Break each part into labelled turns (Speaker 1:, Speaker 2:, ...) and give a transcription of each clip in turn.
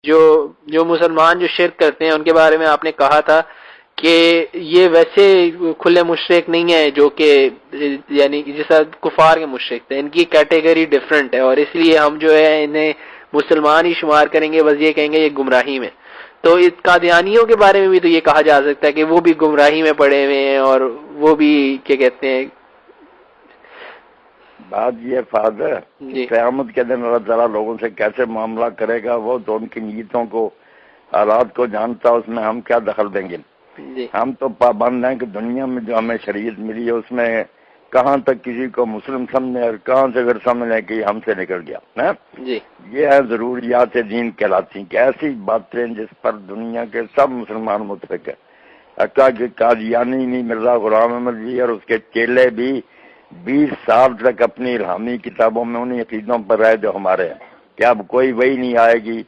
Speaker 1: جو جو مسلمان جو شرک کرتے ہیں ان کے بارے میں آپ نے کہا تھا کہ یہ ویسے کھلے مشرک نہیں ہے جو کہ یعنی جیسا کفار کے مشرک تھے، ان کی کیٹیگری ڈفرینٹ ہے، اور اس لیے ہم جو ہے انہیں مسلمان ہی شمار کریں گے، بس یہ کہیں گے یہ گمراہی میں. تو اس قادیانیوں کے بارے میں بھی تو یہ کہا جا سکتا ہے کہ وہ بھی گمراہی میں پڑے ہوئے ہیں، اور وہ بھی کیا کہتے ہیں.
Speaker 2: بات یہ فادر
Speaker 1: جی
Speaker 2: قیامت کے دن اللہ تعالیٰ لوگوں سے کیسے معاملہ کرے گا، وہ تو ان کی نیتوں کو حالات کو جانتا، اس میں ہم کیا دخل دیں گے.
Speaker 1: جی
Speaker 2: ہم تو پابند ہیں کہ دنیا میں جو ہمیں شریعت ملی ہے اس میں کہاں تک کسی کو مسلم سمجھے اور کہاں سے اگر سمجھ لیں کہ یہ ہم سے نکل گیا.
Speaker 1: جی
Speaker 2: یہ ہے ضروریات دین کہلاتی ہیں کہ ایسی باتیں جس پر دنیا کے سب مسلمان متفق ہیں. حتیٰ کہ قادیانی نہیں، مرزا غلام احمد جی اور اس کے چیلے بھی 20 سال تک اپنی الہامی کتابوں میں انہیں عقیدوں پر رہے جو ہمارے ہیں کہ اب کوئی وہی نہیں آئے گی،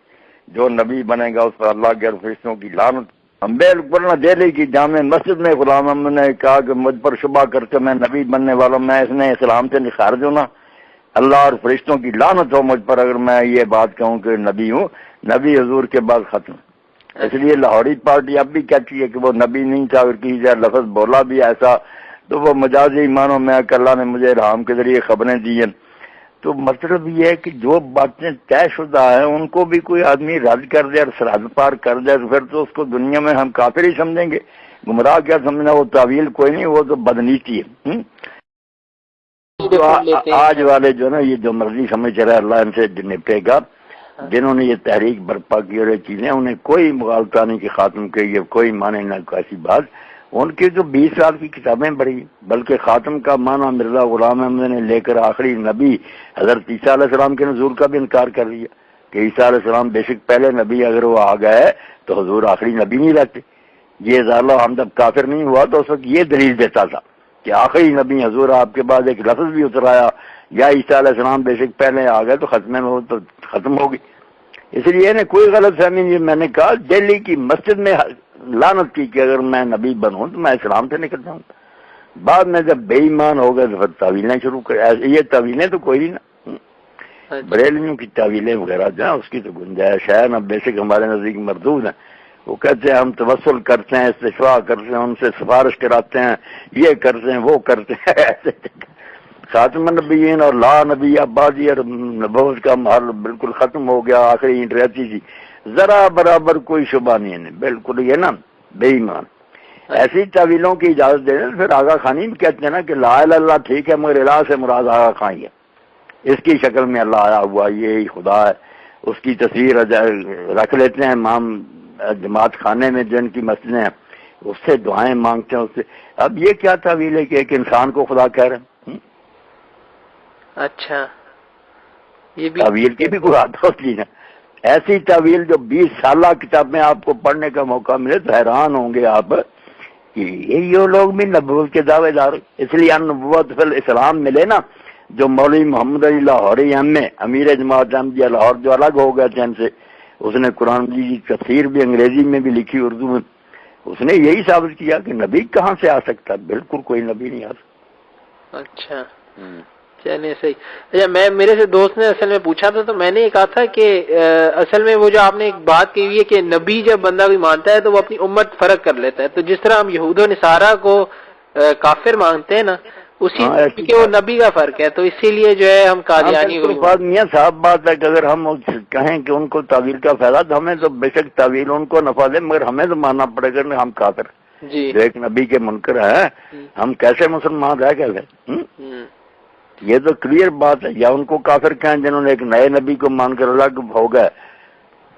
Speaker 2: جو نبی بنے گا اس پر اللہ کے فرشتوں کی لعنت. ہم بالکل نہ دہلی کی جامع مسجد میں غلام احمد نے کہا کہ مجھ پر شبہ کرتے میں نبی بننے والا ہوں، میں اس نے اسلام سے خارج ہونا، اللہ اور فرشتوں کی لعنت ہو مجھ پر اگر میں یہ بات کہوں کہ نبی ہوں. نبی حضور کے بعد ختم. اس لیے لاہوری پارٹی اب بھی کہتی ہے کہ وہ نبی نہیں تھا، اور کسی سے لفظ بولا بھی ایسا تو وہ مجازی مانو میں کہ اللہ نے مجھے الہام کے ذریعے خبریں دی ہیں. تو مطلب یہ ہے کہ جو باتیں طے شدہ ہیں ان کو بھی کوئی آدمی رد کر دے اور سرحد پار کر دے تو پھر تو اس کو دنیا میں ہم کافر ہی سمجھیں گے. گمراہ کیا سمجھنا، وہ تعویل کوئی نہیں، وہ تو بدنیتی ہے. تو آج والے جو نا یہ جو مرضی سمجھ رہا ہے اللہ ان سے نپٹے گا. جنہوں نے یہ تحریک برپا کی اور یہ چیزیں انہیں کوئی مغالطہ نہیں کہ خاتم کے یہ کوئی مانے نہ ایسی بات. ان کی جو 20 سال کی کتابیں پڑھی، بلکہ خاتم کا معنی مرزا غلام احمد نے لے کر آخری نبی حضرت عیسیٰ علیہ السلام کے نزول کا بھی انکار کر لیا کہ عیسیٰ علیہ السلام بے شک پہلے نبی، اگر وہ آ گئے تو حضور آخری نبی نہیں رہتے. یہ ظالم ہم جب کافر نہیں ہوا تو اس وقت یہ دلیل دیتا تھا کہ آخری نبی حضور آپ کے بعد ایک لفظ بھی اترایا یا عیسیٰ علیہ السلام بے شک پہلے آ گئے تو ختم میں تو ختم ہوگی. اس لیے نے کوئی غلط فہمی نہیں. میں نے کہا دہلی کی مسجد میں لعنت کی کہ اگر میں نبی بنوں تو میں اسلام سے نکل جاؤں. بعد میں جب بے ایمان ہو گئے تو پھر تعویلیں شروع کر. یہ تعویلیں تو کوئی نہ، بریلویوں کی تعویلیں وغیرہ جہاں اس کی تو گنجائش ہے نہ، بے شک ہمارے نزدیک مردود ہیں. وہ کہتے ہیں ہم توسل کرتے ہیں، استشفاء کرتے ہیں، ان سے سفارش کراتے ہیں، یہ کرتے ہیں وہ کرتے ہیں. ایسے خاتم النبیین اور لا نبی آبادی اور نبوت کا محل بالکل ختم ہو گیا، آخری اینٹ رہتی تھی. ذرا برابر کوئی شبہ نہیں ہے، بالکل یہ نا بے ایمان. ایسی تعویلوں کی اجازت دے دیں. پھر آغا خانی بھی کہتے ہیں نا کہ لا الہ اللہ ٹھیک ہے مگر الہ سے مراد آغا خان ہے، اس کی شکل میں اللہ آیا ہوا یہی خدا ہے. اس کی تصویر رکھ لیتے ہیں امام جماعت خانے میں جن کی مسجدیں ہیں، اس سے دعائیں مانگتے ہیں اس سے. اب یہ کیا تعویل ہے کہ ایک انسان کو خدا کہہ رہے ہیں؟
Speaker 1: اچھا، یہ بھی
Speaker 2: تعویل کی بھی کوئی حد ہوتی ہے. ایسی تعویل جو 20 سالہ کتابیں آپ کو پڑھنے کا موقع ملے تو حیران ہوں گے آپ کہ یہ لوگ بھی نبوت کے دعوے دار. اس لیے نبوت فی الاسلام ملے نا، جو مولوی محمد علی لاہوری امیر جماعت احمدیہ لاہور جو الگ ہو گئے تھے ان سے، اس نے قرآن کی تفسیر بھی انگریزی میں بھی لکھی، اردو میں. اس نے یہی ثابت کیا کہ نبی کہاں سے آ سکتا، بالکل کوئی نبی نہیں آ سکتا.
Speaker 1: اچھا چلے صحیح. اچھا، میرے سے دوست نے اصل میں پوچھا تھا تو میں نے یہ کہا تھا کہ اصل میں وہ جو آپ نے ایک بات کہی ہے کہ نبی جب بندہ کوئی مانتا ہے تو وہ اپنی امت فرق کر لیتا ہے. تو جس طرح ہم یہود و نصارہ کو کافر مانتے ہیں نا، اسی کہ وہ نبی کا فرق ہے، تو اسی لیے جو ہے ہم قادیانی
Speaker 2: میاں صاحب بات ہے کہ اگر ہم کہیں کہ ان کو تعویل کا فائدہ تو ہمیں تو بے شک تعویل ان کو نفع دے، مگر ہمیں تو ماننا پڑے گا ہم کافر
Speaker 1: جی
Speaker 2: جو ایک نبی کے منکر ہیں، ہم کیسے مسلمان رہ گئے. یہ تو کلیئر بات ہے. یا ان کو کافر کہیں جنہوں نے ایک نئے نبی کو مان کر الگ ہو گئے.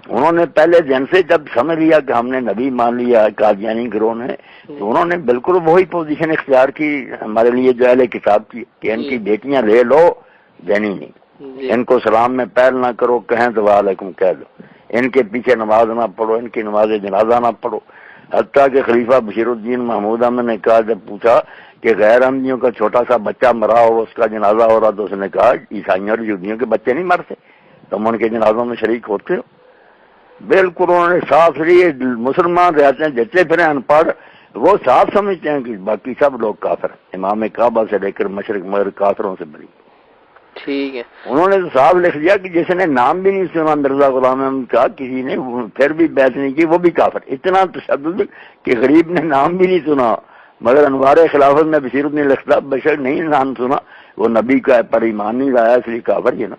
Speaker 2: انہوں نے پہلے دن سے جب سمجھ لیا کہ ہم نے نبی مان لیا قادیانی گروہ نے، تو انہوں نے بالکل وہی پوزیشن اختیار کی ہمارے لیے جو اہل کتاب کی کہ ان کی بیٹیاں لے لو، دینی نہیں. ان کو سلام میں پیر نہ کرو، کہیں تو وعلیکم کہہ دو. ان کے پیچھے نماز نہ پڑھو، ان کی نماز جنازہ نہ پڑھو. حتیٰ کہ خلیفہ بشیر الدین محمود احمد نے کہا، جب پوچھا کہ غیر احمدیوں کا چھوٹا سا بچہ مرا ہو اس کا جنازہ ہو رہا، تو اس نے کہا عیسائیوں اور یہودیوں کے بچے نہیں مرتے، تم ان کے جنازوں میں شریک ہوتے ہو. بالکل انہوں نے صاف لیے. مسلمان رہتے ہیں جتنے پھر ان پڑھ وہ صاف سمجھتے ہیں کہ باقی سب لوگ کافر ہیں. امام کعبہ سے لے کر مشرق مغرب کافروں سے بری.
Speaker 1: ٹھیک ہے.
Speaker 2: انہوں نے تو صاف لکھ دیا کہ جس نے نام بھی نہیں سنا مرزا غلام احمد کا کسی نے پھر بھی بیعت نہیں کی وہ بھی کافر. اتنا تشدد کہ غریب نے نام بھی نہیں سنا مگر انوار خلافت میں بصیرت نہیں لکھتا بشر نہیں نام سنا وہ نبی کا پر ایمان نہیں لایا اس لیے کافر ہے نا.